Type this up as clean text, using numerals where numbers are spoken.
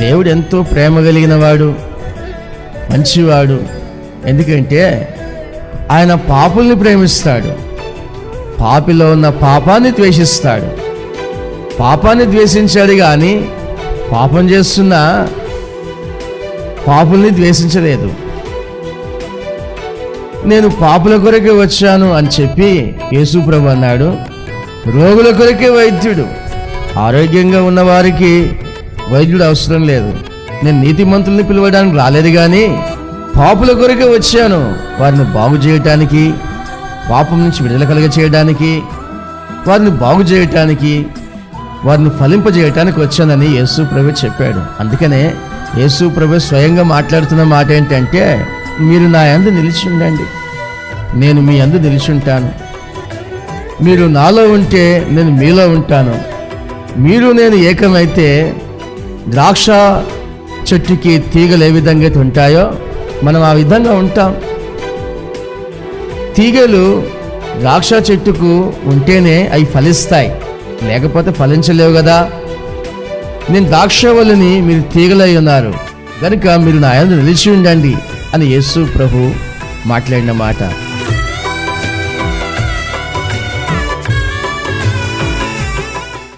దేవుడు ఎంతో ప్రేమ కలిగిన వాడు, మంచివాడు. ఎందుకంటే ఆయన పాపుల్ని ప్రేమిస్తాడు, పాపిలో ఉన్న పాపాన్ని ద్వేషిస్తాడు. పాపాన్ని ద్వేషించాడు కానీ పాపం చేస్తున్న పాపుల్ని ద్వేషించలేదు. నేను పాపుల కొరకే వచ్చాను అని చెప్పి యేసు ప్రభు అన్నాడు. రోగుల కొరకే వైద్యుడు. ఆరోగ్యంగా ఉన్న వారికి వైద్యుడు అవసరం లేదు. నేను నీతిమంతుల్ని పిలవడానికి రాలేదు కానీ పాపుల కొరకే వచ్చాను, వారిని బాగు చేయటానికి, పాపం నుంచి విడుదల కలుగ చేయడానికి, వారిని బాగు చేయటానికి, వారిని ఫలింపజేయటానికి వచ్చానని యేసు ప్రభు చెప్పాడు. అందుకనే యేసు ప్రభు స్వయంగా మాట్లాడుతున్న మాట ఏంటంటే, మీరు నా యందు నిలిచి ఉండండి, నేను మీ యందు నిలిచి ఉంటాను. మీరు నాలో ఉంటే నేను మీలో ఉంటాను. మీరు నేను ఏకమైతే ద్రాక్ష చెట్టుకి తీగలు ఏ విధంగా అయితే ఉంటాయో మనం ఆ విధంగా ఉంటాం. తీగలు ద్రాక్ష చెట్టుకు ఉంటేనే అవి ఫలిస్తాయి, లేకపోతే ఫలించలేవు కదా. నేను ద్రాక్షవల్లిని, మీరు తీగలై ఉన్నారు కనుక మీరు నా యందు నిలిచి ఉండండి అని యేసు ప్రభు మాట్లాడిన మాట.